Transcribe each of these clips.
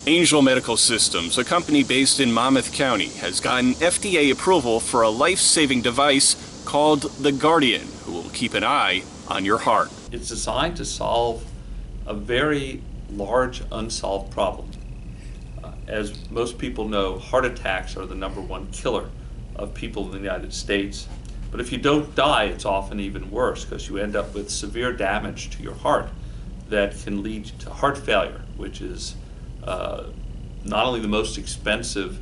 Angel Medical Systems, a company based in Monmouth County, has gotten FDA approval for a life-saving device called the Guardian, who will keep an eye on your heart. It's designed to solve a very large unsolved problem. As most people know, heart attacks are the #1 killer of people in the United States. But if you don't die, it's often even worse because you end up with severe damage to your heart that can lead to heart failure, which is not only the most expensive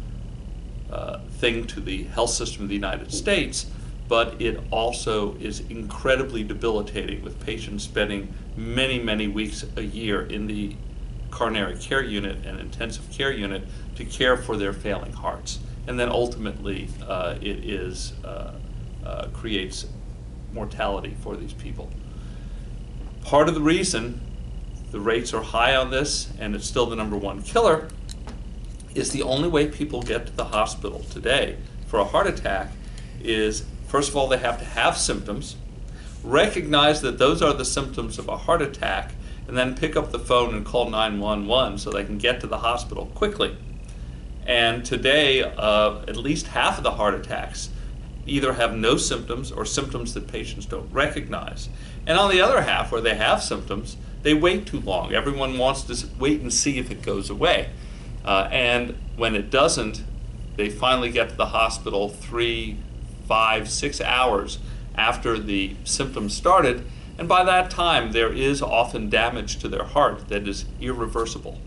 thing to the health system of the United States, but it also is incredibly debilitating, with patients spending many, many weeks a year in the coronary care unit and intensive care unit to care for their failing hearts. And then ultimately it creates mortality for these people. Part of the reason the rates are high on this, and it's still the #1 killer, is the only way people get to the hospital today for a heart attack is, first of all, they have to have symptoms, recognize that those are the symptoms of a heart attack, and then pick up the phone and call 911 so they can get to the hospital quickly. And today, at least half of the heart attacks either have no symptoms or symptoms that patients don't recognize. And on the other half, where they have symptoms, they wait too long. Everyone wants to wait and see if it goes away. And when it doesn't, they finally get to the hospital 3, 5, 6 hours after the symptoms started. And by that time, there is often damage to their heart that is irreversible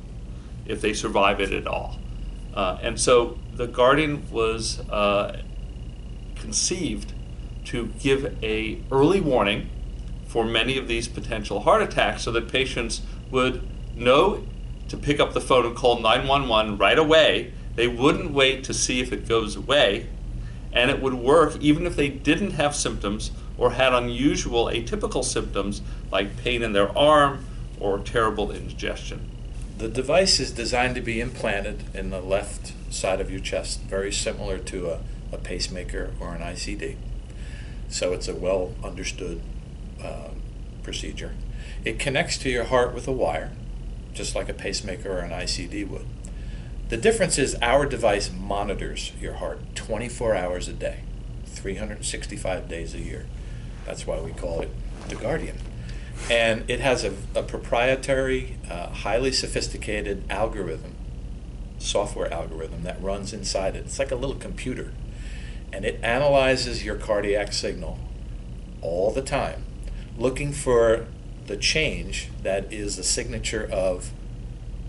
if they survive it at all. And so the Guardian was conceived to give an early warning for many of these potential heart attacks so that patients would know to pick up the phone and call 911 right away. They wouldn't wait to see if it goes away, and it would work even if they didn't have symptoms or had unusual atypical symptoms like pain in their arm or terrible indigestion. The device is designed to be implanted in the left side of your chest, very similar to a pacemaker or an ICD. So it's a well understood procedure. It connects to your heart with a wire, just like a pacemaker or an ICD would. The difference is our device monitors your heart 24 hours a day, 365 days a year. That's why we call it the Guardian. And it has a proprietary, highly sophisticated algorithm, software algorithm that runs inside it. It's like a little computer. And it analyzes your cardiac signal all the time, looking for the change that is a signature of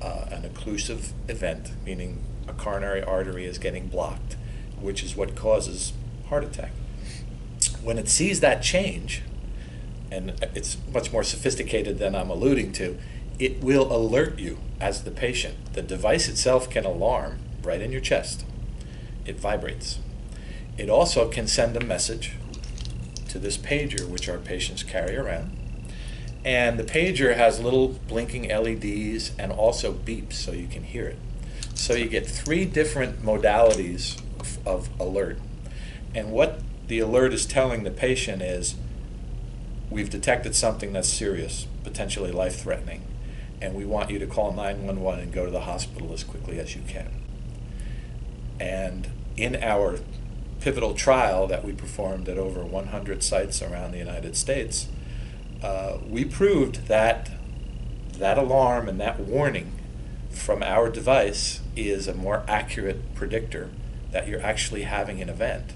an occlusive event, meaning a coronary artery is getting blocked, which is what causes heart attack. When it sees that change, and it's much more sophisticated than I'm alluding to, it will alert you as the patient. The device itself can alarm right in your chest. It vibrates. It also can send a message to this pager, which our patients carry around. And the pager has little blinking LEDs and also beeps so you can hear it. So you get 3 different modalities of alert. And what the alert is telling the patient is, we've detected something that's serious, potentially life-threatening, and we want you to call 911 and go to the hospital as quickly as you can. And in our pivotal trial that we performed at over 100 sites around the United States, we proved that that alarm and that warning from our device is a more accurate predictor that you're actually having an event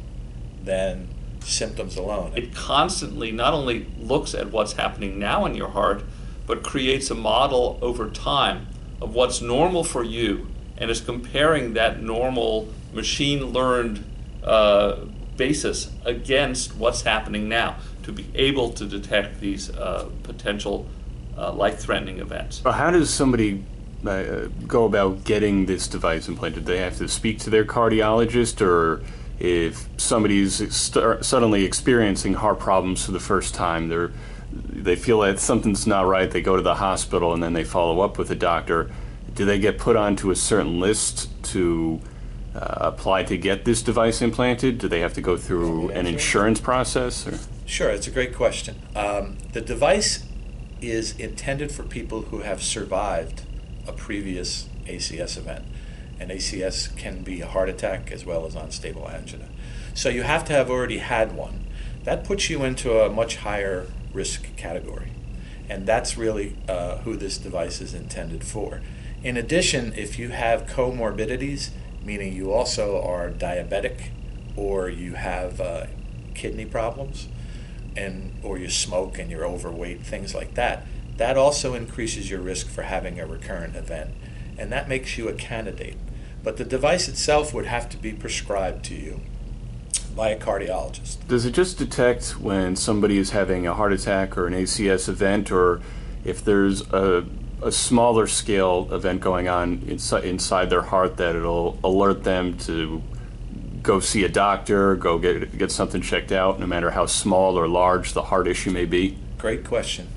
than symptoms alone. It constantly not only looks at what's happening now in your heart, but creates a model over time of what's normal for you, and is comparing that normal machine-learned basis against what's happening now to be able to detect these potential life-threatening events. How does somebody go about getting this device implanted? Do they have to speak to their cardiologist, or if somebody's suddenly experiencing heart problems for the first time, they feel that something's not right, they go to the hospital and then they follow up with a doctor, do they get put onto a certain list to apply to get this device implanted? Do they have to go through an insurance process? Or? Sure, it's a great question. The device is intended for people who have survived a previous ACS event. And ACS can be a heart attack as well as unstable angina. So you have to have already had one. That puts you into a much higher risk category. And that's really who this device is intended for. In addition, if you have comorbidities, meaning you also are diabetic or you have kidney problems, or you smoke and you're overweight, things like that, that also increases your risk for having a recurrent event. And that makes you a candidate. But the device itself would have to be prescribed to you by a cardiologist. Does it just detect when somebody is having a heart attack or an ACS event, or if there's a smaller scale event going on inside their heart, that it'll alert them to go see a doctor, go get something checked out, no matter how small or large the heart issue may be? Great question.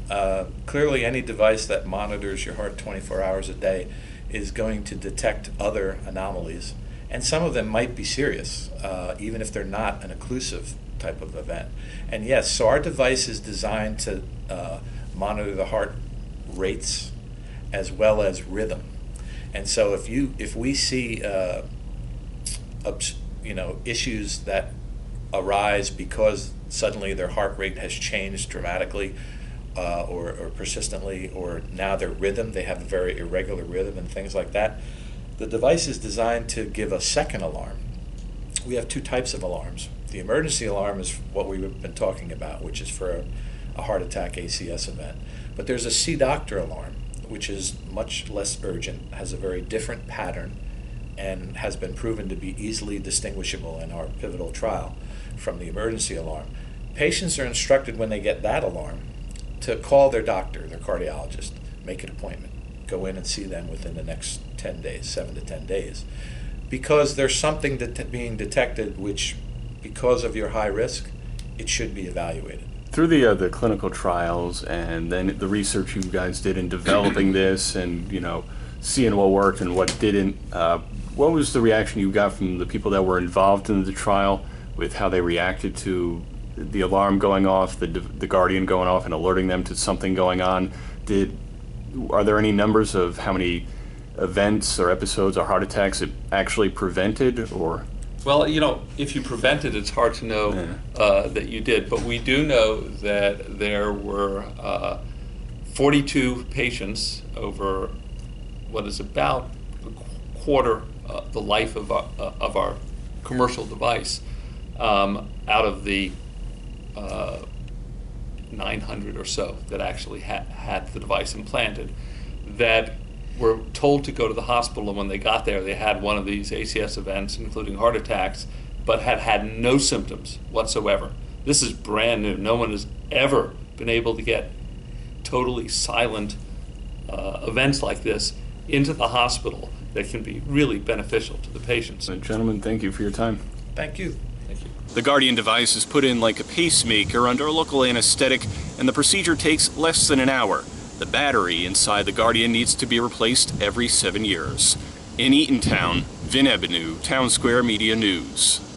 Clearly, any device that monitors your heart 24 hours a day is going to detect other anomalies, and some of them might be serious, even if they're not an occlusive type of event. And yes, so our device is designed to monitor the heart rates as well as rhythm. And so if we see issues that arise because suddenly their heart rate has changed dramatically, or persistently, or now their rhythm, they have a very irregular rhythm and things like that, the device is designed to give a second alarm. We have two types of alarms. The emergency alarm is what we've been talking about, which is for a heart attack ACS event. But there's a see doctor alarm, which is much less urgent, has a very different pattern, and has been proven to be easily distinguishable in our pivotal trial from the emergency alarm. Patients are instructed when they get that alarm to call their doctor, their cardiologist, make an appointment, go in and see them within the next 10 days, 7 to 10 days, because there's something being detected which, because of your high risk, it should be evaluated. Through the clinical trials and then the research you guys did in developing this, and seeing what worked and what didn't, what was the reaction you got from the people that were involved in the trial, with how they reacted to the alarm going off, the Guardian going off and alerting them to something going on? Are there any numbers of how many events or episodes or heart attacks it actually prevented? Or well, if you prevent it, it's hard to know that you did. But we do know that there were 42 patients over what is about a quarter the life of our commercial device, out of the 900 or so that actually had the device implanted, that were told to go to the hospital, and when they got there they had one of these ACS events, including heart attacks, but had no symptoms whatsoever. This is brand new. No one has ever been able to get totally silent events like this into the hospital that can be really beneficial to the patients. Gentlemen, thank you for your time. Thank you. Thank you. The Guardian device is put in like a pacemaker under a local anesthetic, and the procedure takes less than an hour. The battery inside the Guardian needs to be replaced every 7 years. In Eatontown, Vin Ebenu, Town Square Media News.